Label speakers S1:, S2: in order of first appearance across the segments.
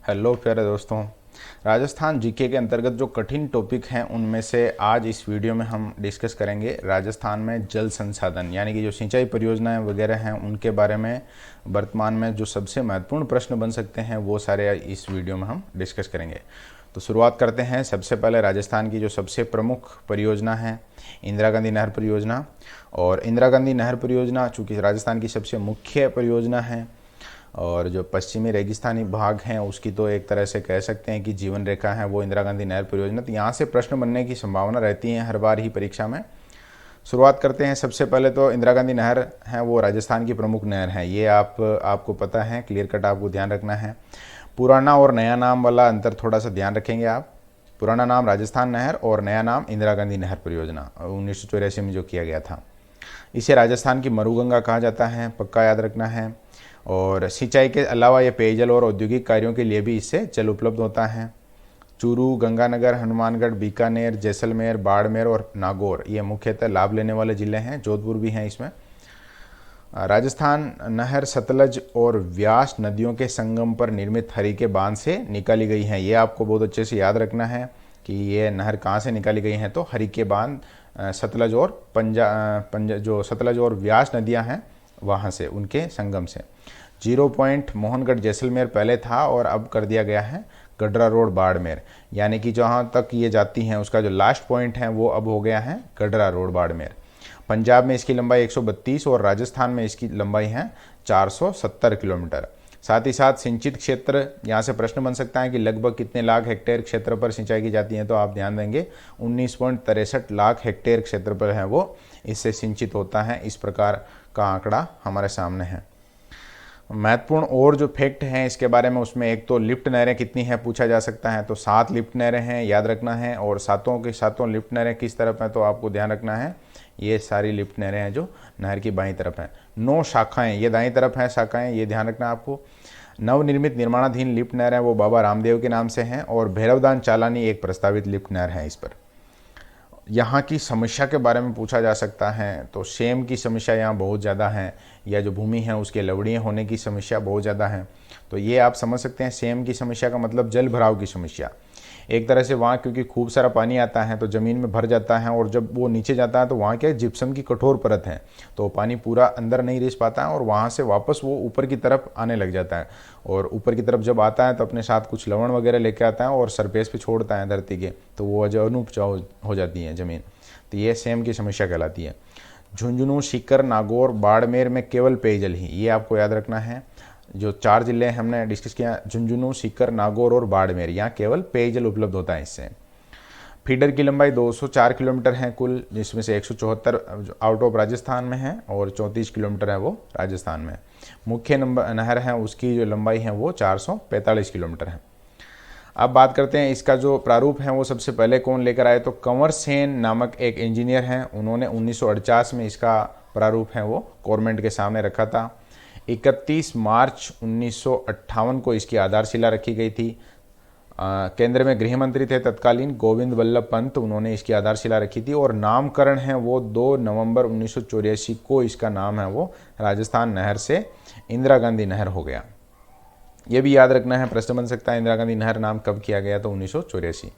S1: Hello प्यारे दोस्तों, Rajasthan GK के अंतर्गत जो कठिन टॉपिक हैं उनमें से आज इस वीडियो में हम डिस्कस करेंगे राजस्थान में जल संसाधन यानी कि जो सिंचाई परियोजनाएं वगैरह हैं उनके बारे में वर्तमान में जो सबसे महत्वपूर्ण प्रश्न बन सकते हैं वो सारे इस वीडियो में हम डिस्कस करेंगे। तो शुरुआत करते हैं। सबसे पहले राजस्थान की जो सबसे प्रमुख परियोजना है इंदिरा गांधी नहर परियोजना। और इंदिरा गांधी नहर परियोजना चूँकि राजस्थान की सबसे मुख्य परियोजना है और जो पश्चिमी रेगिस्तानी भाग हैं उसकी तो एक तरह से कह सकते हैं कि जीवन रेखा है वो इंदिरा गांधी नहर परियोजना। तो यहाँ से प्रश्न बनने की संभावना रहती है हर बार ही परीक्षा में। शुरुआत करते हैं। सबसे पहले तो इंदिरा गांधी नहर है वो राजस्थान की प्रमुख नहर है, ये आपको पता है, क्लियर कट आपको ध्यान रखना है। पुराना और नया नाम वाला अंतर थोड़ा सा ध्यान रखेंगे आप। पुराना नाम राजस्थान नहर और नया नाम इंदिरा गांधी नहर परियोजना 1984 में जो किया गया था। इसे राजस्थान की मरुगंगा कहा जाता है, पक्का याद रखना है। और सिंचाई के अलावा ये पेयजल और औद्योगिक कार्यों के लिए भी इससे जल उपलब्ध होता है। चूरू, गंगानगर, हनुमानगढ़, बीकानेर, जैसलमेर, बाड़मेर और नागौर ये मुख्यतः लाभ लेने वाले ज़िले हैं। जोधपुर भी हैं इसमें। राजस्थान नहर सतलज और व्यास नदियों के संगम पर निर्मित हरिके बांध से निकाली गई हैं। ये आपको बहुत अच्छे से याद रखना है कि ये नहर कहाँ से निकाली गई हैं। तो हरिके बांध सतलज और जो सतलज और व्यास नदियाँ हैं वहाँ से, उनके संगम से। 0 पॉइंट मोहनगढ़ जैसलमेर पहले था और अब कर दिया गया है गडरा रोड बाड़मेर, यानी कि जहाँ तक ये जाती हैं उसका जो लास्ट पॉइंट है वो अब हो गया है गडरा रोड बाड़मेर। पंजाब में इसकी लंबाई 132 और राजस्थान में इसकी लंबाई है 470 किलोमीटर। साथ ही साथ सिंचित क्षेत्र, यहाँ से प्रश्न बन सकता है कि लगभग कितने लाख हेक्टेयर क्षेत्र पर सिंचाई की जाती है। तो आप ध्यान देंगे 19.63 लाख हेक्टेयर क्षेत्र पर है वो इससे सिंचित होता है। इस प्रकार का आंकड़ा हमारे सामने है। महत्वपूर्ण और जो फैक्ट हैं इसके बारे में, उसमें एक तो लिफ्ट नहरें कितनी हैं पूछा जा सकता है। तो 7 लिफ्ट नहरें हैं, याद रखना है। और सातों की सातों लिफ्ट नहरें किस तरफ हैं तो आपको ध्यान रखना है, ये सारी लिफ्ट नहरें हैं जो नहर की बाईं तरफ हैं। 9 शाखाएं, ये दाईं तरफ हैं शाखाएं, ये ध्यान रखना आपको। नवनिर्मित निर्माणाधीन लिफ्ट नहर है वो बाबा रामदेव के नाम से हैं। और भैरवदान चालानी एक प्रस्तावित लिफ्ट नहर है। इस पर यहाँ की समस्या के बारे में पूछा जा सकता है तो सेम की समस्या यहाँ बहुत ज़्यादा है, या जो भूमि है उसके लवड़ीय होने की समस्या बहुत ज़्यादा है। तो ये आप समझ सकते हैं, सेम की समस्या का मतलब जल भराव की समस्या। एक तरह से वहाँ क्योंकि खूब सारा पानी आता है तो ज़मीन में भर जाता है, और जब वो नीचे जाता है तो वहाँ क्या जिप्सम की कठोर परत है तो पानी पूरा अंदर नहीं रिस पाता है और वहाँ से वापस वो ऊपर की तरफ आने लग जाता है। और ऊपर की तरफ जब आता है तो अपने साथ कुछ लवण वगैरह लेके आता है और सरफेस पे छोड़ता है धरती के, तो वो जो अनुपजाऊ हो जाती है ज़मीन। तो ये सेम की समस्या कहलाती है। झुंझुनू, सीकर, नागौर, बाड़मेर में केवल पेयजल ही, ये आपको याद रखना है। जो 4 जिले हमने डिस्कस किया, झुंझुनू, सीकर, नागौर और बाड़मेर, यहाँ केवल पेयजल उपलब्ध होता है इससे। फीडर की लंबाई 204 किलोमीटर है कुल, जिसमें से 174 आउट ऑफ राजस्थान में है और 34 किलोमीटर है वो राजस्थान में। मुख्य नहर है उसकी जो लंबाई है वो 445 किलोमीटर है। अब बात करते हैं इसका जो प्रारूप है वो सबसे पहले कौन लेकर आए, तो कंवर सेन नामक एक इंजीनियर हैं, उन्होंने 1948 में इसका प्रारूप है वो गवर्नमेंट के सामने रखा था। 31 मार्च 1958 को इसकी आधारशिला रखी गई थी। केंद्र में गृह मंत्री थे तत्कालीन गोविंद वल्लभ पंत, उन्होंने इसकी आधारशिला रखी थी। और नामकरण है वो 2 नवंबर 1984 को इसका नाम है वो राजस्थान नहर से इंदिरा गांधी नहर हो गया। ये भी याद रखना है, प्रश्न बन सकता है इंदिरा गांधी नहर नाम कब किया गया, तो 1984।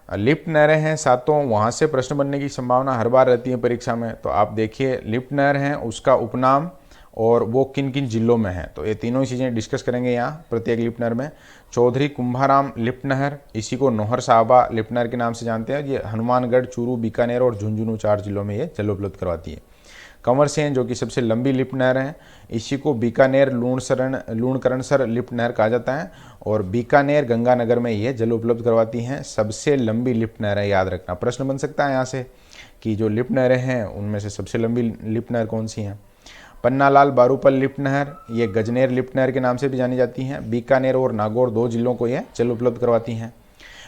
S1: लिफ्ट नहरें हैं सातों, वहाँ से प्रश्न बनने की संभावना हर बार रहती है परीक्षा में। तो आप देखिए लिफ्ट नहर है उसका उपनाम और वो किन किन जिलों में है, तो ये तीनों ही चीज़ें डिस्कस करेंगे यहाँ प्रत्येक लिफ्ट नहर में। चौधरी कुंभाराम लिफ्ट नहर, इसी को नौहर साहबा लिफ्ट नहर के नाम से जानते हैं। ये हनुमानगढ़, चूरू, बीकानेर और झुंझुनू 4 जिलों में ये जल उपलब्ध करवाती है। कंवर सेन जो कि सबसे लंबी लिफ्ट नहर है, इसी को बीकानेर लूणकरणसर लिफ्ट नहर कहा जाता है। और बीकानेर गंगानगर में ये जल उपलब्ध करवाती हैं। सबसे लंबी लिफ्ट नहर है, याद रखना, प्रश्न बन सकता है यहाँ से कि जो लिफ्ट नहरें हैं उनमें से सबसे लंबी लिफ्ट नहर कौन सी हैं। पन्नालाल बारूपल लिफ्ट नहर, ये गजनेर लिफ्ट नहर के नाम से भी जानी जाती हैं। बीकानेर और नागौर 2 जिलों को ये जल उपलब्ध करवाती हैं।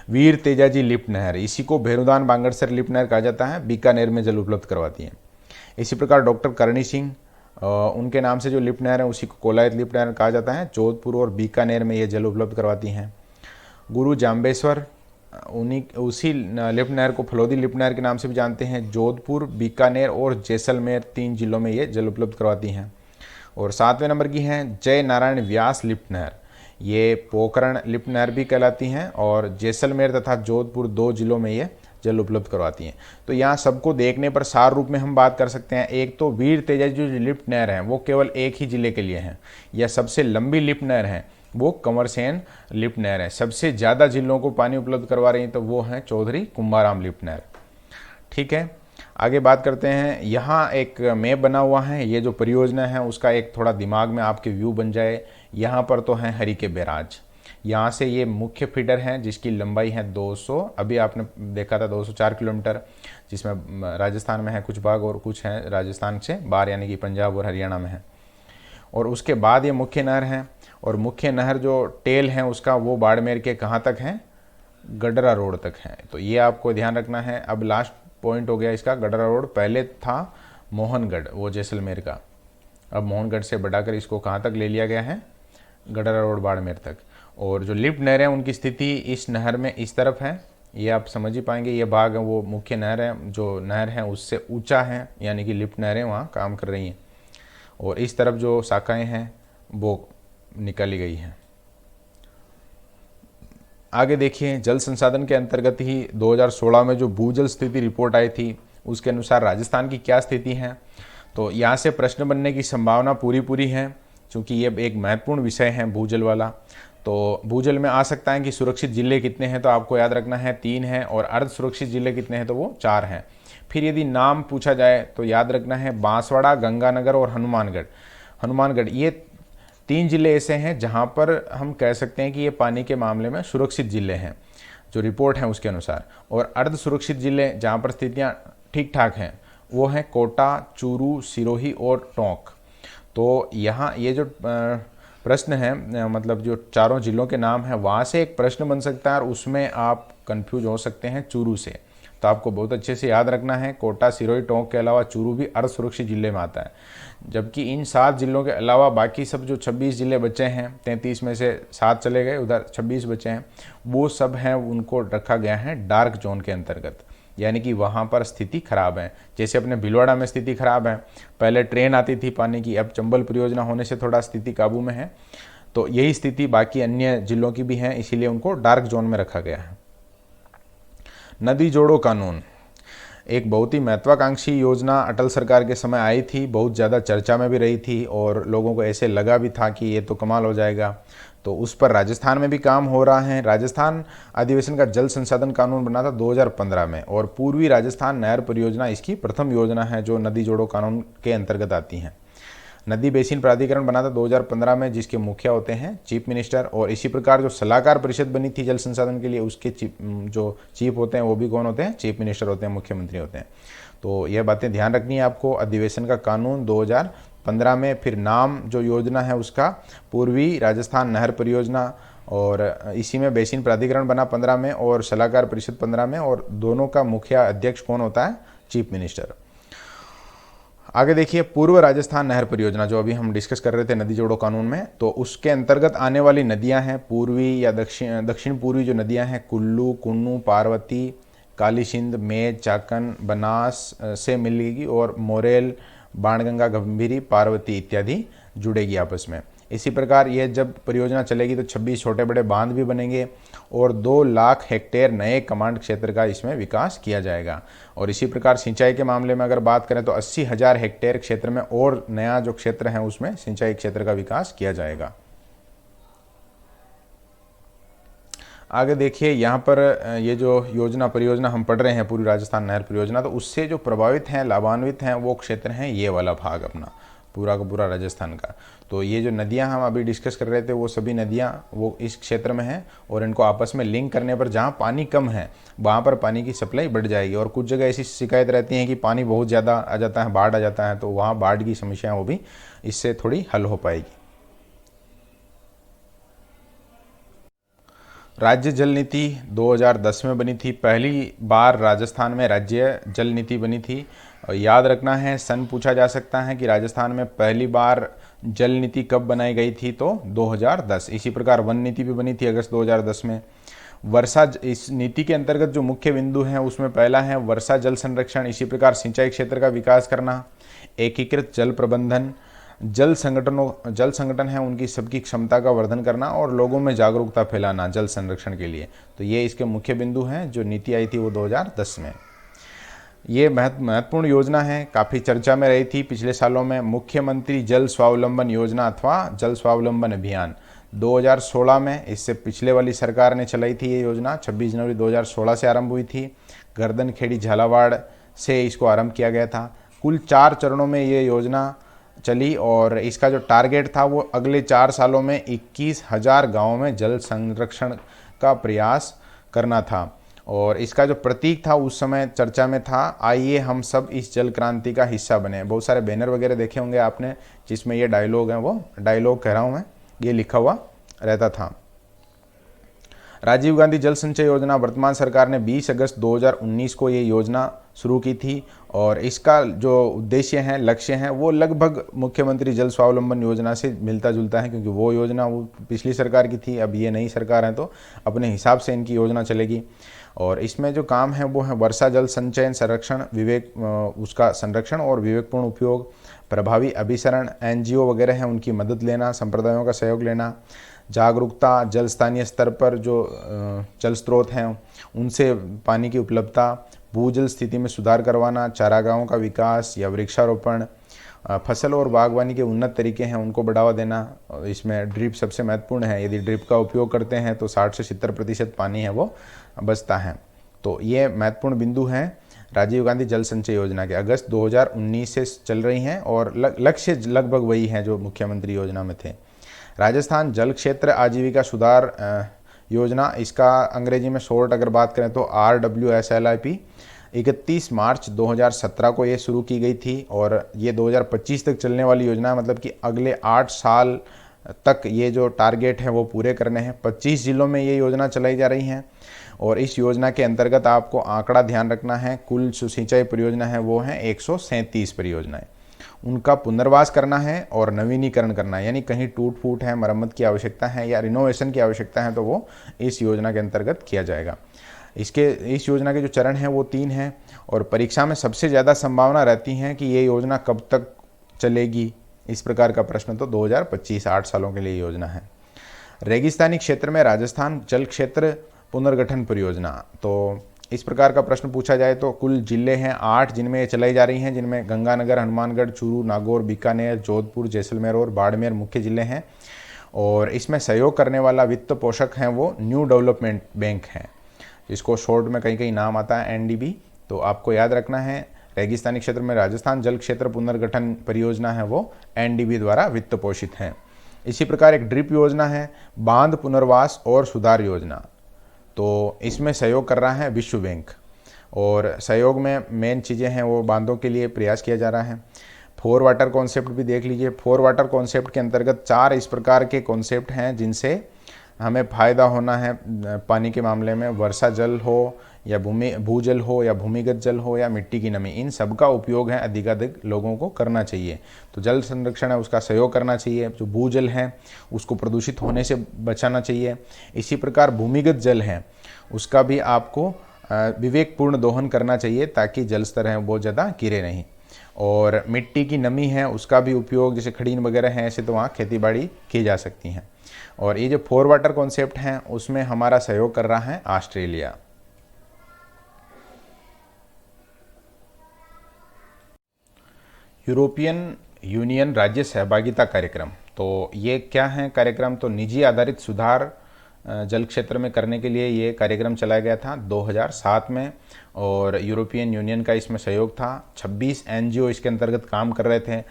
S1: वीर तेजाजी लिफ्ट नहर, इसी को भैरुदान बांगड़सर लिफ्ट नहर कहा जाता है, बीकानेर में जल उपलब्ध करवाती हैं। इसी प्रकार डॉक्टर करणी सिंह, उनके नाम से जो लिफ्ट नहर है उसी को कोलायत लिफ्ट नहर कहा जाता है, जोधपुर और बीकानेर में ये जल उपलब्ध करवाती हैं। गुरु जाम्बेश्वर, उसी लिफ्ट नहर को फलोदी लिफ्ट नहर के नाम से भी जानते हैं, जोधपुर, बीकानेर और जैसलमेर 3 जिलों में ये जल उपलब्ध करवाती हैं। और 7वें नंबर की है जय नारायण व्यास लिफ्ट नहर, ये पोखरण लिफ्ट नहर भी कहलाती हैं और जैसलमेर तथा जोधपुर 2 जिलों में ये जल उपलब्ध करवाती हैं। तो यहाँ सबको देखने पर सार रूप में हम बात कर सकते हैं। एक तो वीर तेजाजी जो लिफ्ट नहर है वो केवल एक ही जिले के लिए है, या सबसे लंबी लिफ्ट नहर है वो कंवरसेन लिफ्ट नहर है। सबसे ज़्यादा जिलों को पानी उपलब्ध करवा रही है तो वो है चौधरी कुंभाराम लिफ्ट नहर। ठीक है, आगे बात करते हैं। यहाँ एक मैप बना हुआ है, ये जो परियोजना है उसका एक थोड़ा दिमाग में आपके व्यू बन जाए। यहाँ पर तो है हरिके बैराज, यहाँ से ये मुख्य फीडर है जिसकी लंबाई है 200, अभी आपने देखा था 204 किलोमीटर, जिसमें राजस्थान में है कुछ भाग और कुछ है राजस्थान से बाहर यानी कि पंजाब और हरियाणा में है। और उसके बाद ये मुख्य नहर है, और मुख्य नहर जो टेल है उसका वो बाड़मेर के कहाँ तक है, गडरा रोड तक है। तो ये आपको ध्यान रखना है। अब लास्ट पॉइंट हो गया इसका गडरा रोड, पहले था मोहनगढ़ वो जैसलमेर का, अब मोहनगढ़ से बढ़ाकर इसको कहाँ तक ले लिया गया है, गडरा रोड बाड़मेर तक। और जो लिफ्ट नहर है उनकी स्थिति इस नहर में इस तरफ है, ये आप समझ ही पाएंगे। ये भाग है वो मुख्य नहर है, जो नहर है उससे ऊंचा है यानी कि लिफ्ट नहरें वहाँ काम कर रही हैं, और इस तरफ जो शाखाएं हैं वो निकाली गई हैं। आगे देखिए, जल संसाधन के अंतर्गत ही 2016 में जो भूजल स्थिति रिपोर्ट आई थी उसके अनुसार राजस्थान की क्या स्थिति है। तो यहाँ से प्रश्न बनने की संभावना पूरी है, क्योंकि ये एक महत्वपूर्ण विषय है भूजल वाला। तो भूजल में आ सकता है कि सुरक्षित जिले कितने हैं, तो आपको याद रखना है 3 हैं, और अर्ध सुरक्षित जिले कितने हैं, तो वो 4 हैं। फिर यदि नाम पूछा जाए तो याद रखना है बांसवाड़ा, गंगानगर और हनुमानगढ़ ये 3 जिले ऐसे हैं जहां पर हम कह सकते हैं कि ये पानी के मामले में सुरक्षित जिले हैं जो रिपोर्ट है उसके अनुसार। और अर्ध सुरक्षित जिले जहां पर स्थितियां ठीक ठाक हैं वो हैं कोटा, चूरू, सिरोही और टोंक। तो यहाँ ये जो प्रश्न है, मतलब जो चारों जिलों के नाम हैं वहाँ से एक प्रश्न बन सकता है और उसमें आप कंफ्यूज हो सकते हैं चूरू से। तो आपको बहुत अच्छे से याद रखना है कोटा, सिरोही, टोंक के अलावा चूरू भी अर्ध सुरक्षित जिले में आता है। जबकि इन 7 जिलों के अलावा बाकी सब जो 26 जिले बचे हैं, 33 में से 7 चले गए, उधर 26 बचे हैं, वो सब हैं उनको रखा गया है डार्क जोन के अंतर्गत, यानी कि वहाँ पर स्थिति खराब है। जैसे अपने भीलवाड़ा में स्थिति खराब है, पहले ट्रेन आती थी पानी की, अब चंबल परियोजना होने से थोड़ा स्थिति काबू में है। तो यही स्थिति बाकी अन्य जिलों की भी है, इसीलिए उनको डार्क जोन में रखा गया है। नदी जोड़ो कानून एक बहुत ही महत्वाकांक्षी योजना अटल सरकार के समय आई थी, बहुत ज़्यादा चर्चा में भी रही थी और लोगों को ऐसे लगा भी था कि ये तो कमाल हो जाएगा। तो उस पर राजस्थान में भी काम हो रहा है। राजस्थान अधिवेशन का जल संसाधन कानून बना था 2015 में, और पूर्वी राजस्थान नहर परियोजना इसकी प्रथम योजना है जो नदी जोड़ो कानून के अंतर्गत आती है। नदी बेसिन प्राधिकरण बना था 2015 में, जिसके मुखिया होते हैं चीफ मिनिस्टर। और इसी प्रकार जो सलाहकार परिषद बनी थी जल संसाधन के लिए, उसके जो चीफ होते हैं वो भी कौन होते हैं, चीफ मिनिस्टर होते हैं, मुख्यमंत्री होते हैं। तो यह बातें ध्यान रखनी है आपको। अधिवेशन का कानून 2015 में, फिर नाम जो योजना है उसका पूर्वी राजस्थान नहर परियोजना, और इसी में बेसिन प्राधिकरण बना 15 में और सलाहकार परिषद 15 में, और दोनों का मुखिया अध्यक्ष कौन होता है, चीफ मिनिस्टर। आगे देखिए, पूर्व राजस्थान नहर परियोजना जो अभी हम डिस्कस कर रहे थे नदी जोड़ो कानून में, तो उसके अंतर्गत आने वाली नदियां हैं पूर्वी या दक्षिण पूर्वी जो नदियां हैं, कुल्लू, कुन्नू, पार्वती, काली सिंध, मेच, चाकन, बनास से मिलेगी, और मोरेल, बाणगंगा, गंभीरी, पार्वती इत्यादि जुड़ेगी आपस में। इसी प्रकार यह जब परियोजना चलेगी तो 26 छोटे बड़े बांध भी बनेंगे और 2 लाख हेक्टेयर नए कमांड क्षेत्र का इसमें विकास किया जाएगा। और इसी प्रकार सिंचाई के मामले में अगर बात करें तो 80,000 हेक्टेयर क्षेत्र में और नया जो क्षेत्र है उसमें सिंचाई क्षेत्र का विकास किया जाएगा। आगे देखिए, यहाँ पर ये जो योजना परियोजना हम पढ़ रहे हैं पूर्वी राजस्थान नहर परियोजना, तो उससे जो प्रभावित हैं, लाभान्वित हैं, वो क्षेत्र हैं ये वाला भाग अपना पूरा का पूरा राजस्थान का। तो ये जो नदियां हम अभी डिस्कस कर रहे थे वो सभी नदियां वो इस क्षेत्र में हैं, और इनको आपस में लिंक करने पर जहां पानी कम है वहां पर पानी की सप्लाई बढ़ जाएगी। और कुछ जगह ऐसी शिकायत रहती है कि पानी बहुत ज़्यादा आ जाता है, बाढ़ आ जाता है, तो वहाँ बाढ़ की समस्या वो भी इससे थोड़ी हल हो पाएगी। राज्य जल नीति 2010 में बनी थी, पहली बार राजस्थान में राज्य जल नीति बनी थी। और याद रखना है, सन पूछा जा सकता है कि राजस्थान में पहली बार जल नीति कब बनाई गई थी, तो 2010। इसी प्रकार वन नीति भी बनी थी अगस्त 2010 में। वर्षा, इस नीति के अंतर्गत जो मुख्य बिंदु हैं उसमें पहला है वर्षा जल संरक्षण, इसी प्रकार सिंचाई क्षेत्र का विकास करना, एकीकृत जल प्रबंधन, जल संगठन है उनकी सबकी क्षमता का वर्धन करना और लोगों में जागरूकता फैलाना जल संरक्षण के लिए। तो ये इसके मुख्य बिंदु हैं। जो नीति आई थी वो 2010 में। ये महत्वपूर्ण योजना है, काफ़ी चर्चा में रही थी पिछले सालों में। मुख्यमंत्री जल स्वावलंबन योजना अथवा जल स्वावलंबन अभियान 2016 में, इससे पिछले वाली सरकार ने चलाई थी ये योजना। 26 जनवरी 2016 से आरंभ हुई थी। गर्दनखेड़ी झालावाड़ से इसको आरंभ किया गया था। कुल 4 चरणों में ये योजना चली और इसका जो टारगेट था वो अगले 4 सालों में 21,000 गाँवों में जल संरक्षण का प्रयास करना था। और इसका जो प्रतीक था उस समय चर्चा में था, आइए हम सब इस जल क्रांति का हिस्सा बने। बहुत सारे बैनर वगैरह देखे होंगे आपने जिसमें ये डायलॉग है, वो डायलॉग कह रहा हूँ मैं, ये लिखा हुआ रहता था। राजीव गांधी जल संचय योजना, वर्तमान सरकार ने 20 अगस्त 2019 को ये योजना शुरू की थी और इसका जो उद्देश्य है, लक्ष्य है, वो लगभग मुख्यमंत्री जल स्वावलंबन योजना से मिलता जुलता है, क्योंकि वो योजना वो पिछली सरकार की थी, अब ये नई सरकार है तो अपने हिसाब से इनकी योजना चलेगी। और इसमें जो काम है वो है वर्षा जल संचयन, संरक्षण, उसका संरक्षण और विवेकपूर्ण उपयोग, प्रभावी अभिसरण, एनजीओ वगैरह हैं उनकी मदद लेना, संप्रदायों का सहयोग लेना, जागरूकता, जल स्थानीय स्तर पर जो जल स्रोत हैं उनसे पानी की उपलब्धता, भूजल स्थिति में सुधार करवाना, चारागाहों का विकास या वृक्षारोपण, फसल और बागवानी के उन्नत तरीके हैं उनको बढ़ावा देना। इसमें ड्रिप सबसे महत्वपूर्ण है। यदि ड्रिप का उपयोग करते हैं तो 60 से 70% पानी है वो बचता है। तो ये महत्वपूर्ण बिंदु हैं राजीव गांधी जल संचय योजना के। अगस्त 2019 से चल रही हैं और लक्ष्य लगभग वही हैं जो मुख्यमंत्री योजना में थे। राजस्थान जल क्षेत्र आजीविका सुधार योजना, इसका अंग्रेजी में शॉर्ट अगर बात करें तो RWSLIP, 31 मार्च 2017 को ये शुरू की गई थी और ये 2025 तक चलने वाली योजना है। मतलब कि अगले 8 साल तक ये जो टारगेट है वो पूरे करने हैं। 25 जिलों में ये योजना चलाई जा रही हैं और इस योजना के अंतर्गत आपको आंकड़ा ध्यान रखना है, कुल जो सिंचाई परियोजना है वो है 137 परियोजनाएं। उनका पुनर्वास करना है और नवीनीकरण करना है, यानी कहीं टूट फूट है, मरम्मत की आवश्यकता है या रिनोवेशन की आवश्यकता है तो वो इस योजना के अंतर्गत किया जाएगा। इस योजना के जो चरण हैं वो 3 हैं और परीक्षा में सबसे ज़्यादा संभावना रहती है कि ये योजना कब तक चलेगी। इस प्रकार का प्रश्न तो 2025, 8 सालों के लिए योजना है। रेगिस्तानी क्षेत्र में राजस्थान जल क्षेत्र पुनर्गठन परियोजना, तो इस प्रकार का प्रश्न पूछा जाए तो कुल जिले हैं 8 जिनमें ये चलाई जा रही हैं, जिनमें गंगानगर, हनुमानगढ़, चूरू, नागौर, बीकानेर, जोधपुर, जैसलमेर और बाड़मेर मुख्य जिले हैं। और इसमें सहयोग करने वाला वित्त पोषक हैं वो न्यू डेवलपमेंट बैंक है, जिसको शॉर्ट में कहीं कहीं नाम आता है NDB। तो आपको याद रखना है, रेगिस्तानी क्षेत्र में राजस्थान जल क्षेत्र पुनर्गठन परियोजना है वो NDB द्वारा वित्त पोषित है। इसी प्रकार एक ड्रिप योजना है, बांध पुनर्वास और सुधार योजना, तो इसमें सहयोग कर रहा है विश्व बैंक और सहयोग में मेन चीज़ें हैं वो बांधों के लिए प्रयास किया जा रहा है। 4 वाटर कॉन्सेप्ट भी देख लीजिए। 4 वाटर कॉन्सेप्ट के अंतर्गत 4 इस प्रकार के कॉन्सेप्ट हैं जिनसे हमें फ़ायदा होना है पानी के मामले में। वर्षा जल हो या भूजल हो या भूमिगत जल हो या मिट्टी की नमी, इन सब का उपयोग है अधिकाधिक लोगों को करना चाहिए। तो जल संरक्षण है उसका सहयोग करना चाहिए। जो भूजल है उसको प्रदूषित होने से बचाना चाहिए। इसी प्रकार भूमिगत जल है उसका भी आपको विवेकपूर्ण दोहन करना चाहिए ताकि जल स्तर है बहुत ज़्यादा गिरे नहीं। और मिट्टी की नमी है उसका भी उपयोग, जैसे खड़ीन वगैरह हैं ऐसे तो वहाँ खेती बाड़ी की जा सकती हैं। और ये जो 4 वाटर कॉन्सेप्ट हैं उसमें हमारा सहयोग कर रहा है ऑस्ट्रेलिया। यूरोपियन यूनियन राज्य सहभागिता कार्यक्रम, तो ये क्या है कार्यक्रम, तो निजी आधारित सुधार जल क्षेत्र में करने के लिए ये कार्यक्रम चलाया गया था 2007 में और यूरोपियन यूनियन का इसमें सहयोग था। 26 NGO इसके अंतर्गत काम कर रहे थे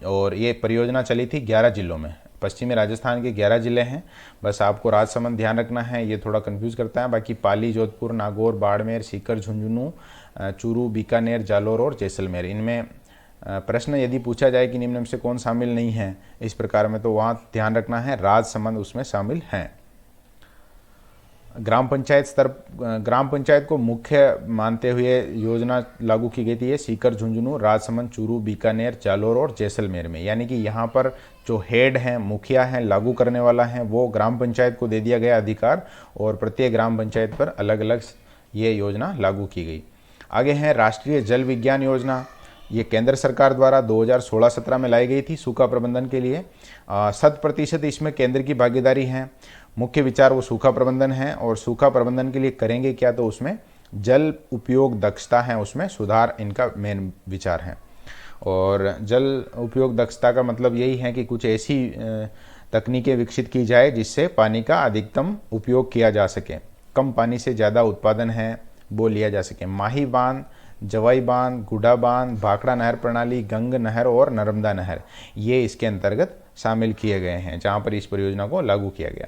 S1: और ये परियोजना चली थी 11 जिलों में। पश्चिमी राजस्थान के 11 जिले हैं, बस आपको राजसमंद ध्यान रखना है, ये थोड़ा कंफ्यूज करता है। बाकी पाली, जोधपुर, नागौर, बाड़मेर, सीकर, झुंझुनू, चूरू, बीकानेर, जालोर और जैसलमेर। इनमें प्रश्न यदि पूछा जाए कि निम्न में से कौन शामिल नहीं है इस प्रकार में, तो वहाँ ध्यान रखना है राजसमंद उसमें शामिल हैं। ग्राम पंचायत को मुख्य मानते हुए योजना लागू की गई थी। ये सीकर, झुंझुनू, राजसमंद, चूरू, बीकानेर, जालोर और जैसलमेर में, यानी कि यहाँ पर जो हेड हैं, मुखिया हैं, लागू करने वाला है, वो ग्राम पंचायत को दे दिया गया अधिकार और प्रत्येक ग्राम पंचायत पर अलग अलग ये योजना लागू की गई। आगे है राष्ट्रीय जल विज्ञान योजना, ये केंद्र सरकार द्वारा 2016-17 में लाई गई थी सूखा प्रबंधन के लिए। 100% इसमें केंद्र की भागीदारी है। मुख्य विचार वो सूखा प्रबंधन है, और सूखा प्रबंधन के लिए करेंगे क्या, तो उसमें जल उपयोग दक्षता है, उसमें सुधार इनका मेन विचार है। और जल उपयोग दक्षता का मतलब यही है कि कुछ ऐसी तकनीकें विकसित की जाए जिससे पानी का अधिकतम उपयोग किया जा सके, कम पानी से ज़्यादा उत्पादन है वो लिया जा सके। माही बांध, जवाई बांध, गुडा बांध, भाखड़ा नहर प्रणाली, गंग नहर और नर्मदा नहर, ये इसके अंतर्गत शामिल किए गए हैं जहाँ पर इस परियोजना को लागू किया गया।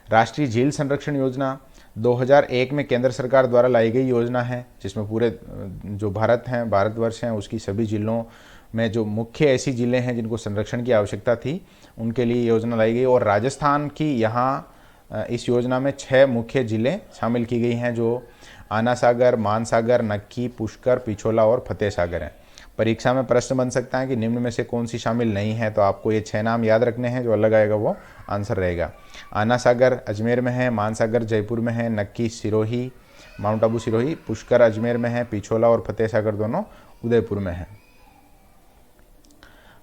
S1: राष्ट्रीय झील संरक्षण योजना 2001 में केंद्र सरकार द्वारा लाई गई योजना है, जिसमें पूरे जो भारतवर्ष हैं उसकी सभी जिलों में जो मुख्य ऐसी जिले हैं जिनको संरक्षण की आवश्यकता थी उनके लिए योजना लाई गई। और राजस्थान की यहाँ इस योजना में 6 मुख्य जिले शामिल की गई हैं, जो आना सागर, मानसागर, नक्की, पुष्कर, पिछोला और फतेह सागर हैं। परीक्षा में प्रश्न बन सकता है कि निम्न में से कौन सी शामिल नहीं है, तो आपको ये 6 नाम याद रखने हैं, जो अलग आएगा वो आंसर रहेगा। आना सागर अजमेर में है, मानसागर जयपुर में है, नक्की सिरोही, माउंट आबू सिरोही, पुष्कर अजमेर में है, पिछोला और फतेह सागर दोनों उदयपुर में है।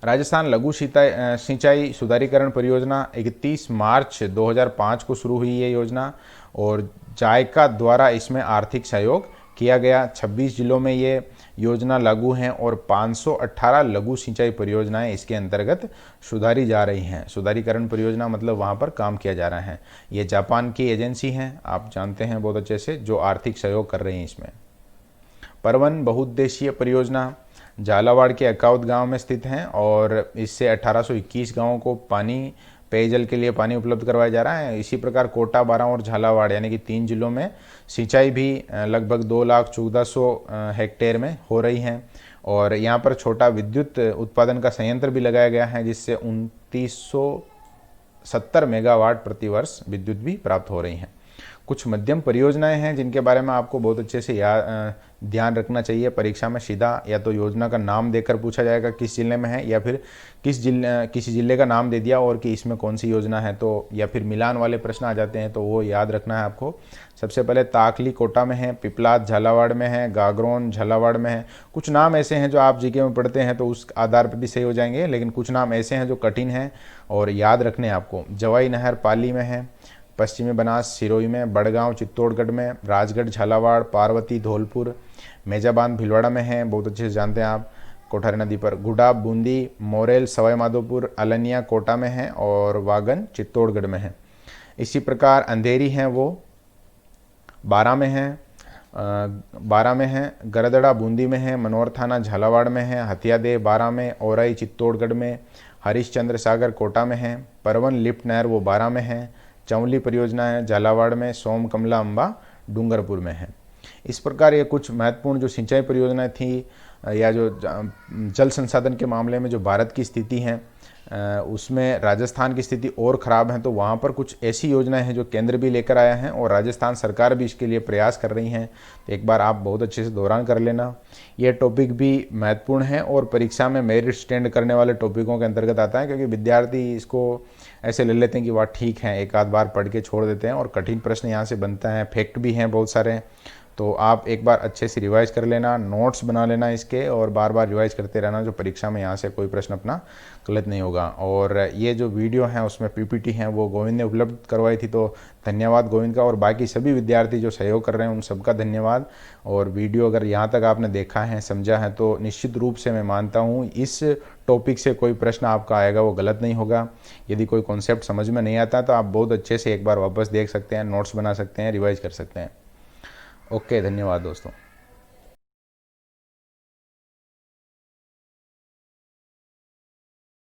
S1: राजस्थान लघु सिंचाई सुधारीकरण परियोजना 31 मार्च 2005 को शुरू हुई ये योजना, और जायका द्वारा इसमें आर्थिक सहयोग किया गया। 26 जिलों में ये योजना लागू हैं और 518 लघु सिंचाई परियोजनाएं इसके अंतर्गत सुधारी जा रही हैं। सुधारीकरण परियोजना मतलब वहाँ पर काम किया जा रहा है। ये जापान की एजेंसी हैं, आप जानते हैं बहुत अच्छे से, जो आर्थिक सहयोग कर रही हैं इसमें। परवन बहुउद्देशीय परियोजना झालावाड़ के अकाउत गांव में स्थित हैं, और इससे 1821 गांवों को पेयजल के लिए पानी उपलब्ध करवाया जा रहा है। इसी प्रकार कोटा, बारां और झालावाड़ यानी कि 3 जिलों में सिंचाई भी लगभग 2,14,000 हेक्टेयर में हो रही है। और यहाँ पर छोटा विद्युत उत्पादन का संयंत्र भी लगाया गया है, जिससे 2970 मेगावाट प्रति वर्ष विद्युत भी प्राप्त हो रही हैं। कुछ मध्यम परियोजनाएं हैं जिनके बारे में आपको बहुत अच्छे से ध्यान रखना चाहिए। परीक्षा में सीधा या तो योजना का नाम देकर पूछा जाएगा किस जिले में है, या फिर किसी जिले का नाम दे दिया और कि इसमें कौन सी योजना है, तो या फिर मिलान वाले प्रश्न आ जाते हैं, तो वो याद रखना है आपको। सबसे पहले ताकली कोटा में है, पिपलाद झालावाड़ में है, गागरोन झालावाड़ में है। कुछ नाम ऐसे हैं जो आप जीके में पढ़ते हैं तो उस आधार पर भी सही हो जाएंगे, लेकिन कुछ नाम ऐसे हैं जो कठिन हैं और याद रखने आपको। जवाई नहर पाली में है, पश्चिमी बनास सिरोही में, बड़गांव चित्तौड़गढ़ में, राजगढ़ झालावाड़, पार्वती धौलपुर, मेजाबांध भीलवाड़ा में है, बहुत अच्छे से जानते हैं आप, कोठारी नदी पर। गुडा बूंदी, मोरेल सवाई माधोपुर, अलनिया कोटा में है, और वागन चित्तौड़गढ़ में है। इसी प्रकार अंधेरी हैं वो बारां में है, गरदड़ा बूंदी में है, मनोर थाना झालावाड़ में है, हथियादे बारां में, औरई चित्तौड़गढ़ में, हरिश्चंद्र सागर कोटा में है, परवन लिफ्ट नहर वो बारां में है, चौली परियोजना है झालावाड़ में, सोम कमला अम्बा डूंगरपुर में है। इस प्रकार ये कुछ महत्वपूर्ण जो सिंचाई परियोजनाएं थी, या जो जल संसाधन के मामले में जो भारत की स्थिति है उसमें राजस्थान की स्थिति और ख़राब है, तो वहाँ पर कुछ ऐसी योजनाएं हैं जो केंद्र भी लेकर आया है और राजस्थान सरकार भी इसके लिए प्रयास कर रही हैं। तो एक बार आप बहुत अच्छे से दोहरान कर लेना। ये टॉपिक भी महत्वपूर्ण है और परीक्षा में मेरिट स्टैंड करने वाले टॉपिकों के अंतर्गत आता है, क्योंकि विद्यार्थी इसको ऐसे ले लेते हैं कि वह ठीक है, एक आध बार पढ़ के छोड़ देते हैं, और कठिन प्रश्न यहाँ से बनता है, फैक्ट भी हैं बहुत सारे। तो आप एक बार अच्छे से रिवाइज कर लेना, नोट्स बना लेना इसके, और बार बार रिवाइज करते रहना, जो परीक्षा में यहाँ से कोई प्रश्न अपना गलत नहीं होगा। और ये जो वीडियो हैं उसमें पीपीटी हैं वो गोविंद ने उपलब्ध करवाई थी, तो धन्यवाद गोविंद का, और बाकी सभी विद्यार्थी जो सहयोग कर रहे हैं उन सबका धन्यवाद। और वीडियो अगर यहाँ तक आपने देखा है, समझा है, तो निश्चित रूप से मैं मानता हूँ इस टॉपिक से कोई प्रश्न आपका आएगा वो गलत नहीं होगा। यदि कोई कॉन्सेप्ट समझ में नहीं आता तो आप बहुत अच्छे से एक बार वापस देख सकते हैं, नोट्स बना सकते हैं, रिवाइज कर सकते हैं। ओके, धन्यवाद दोस्तों।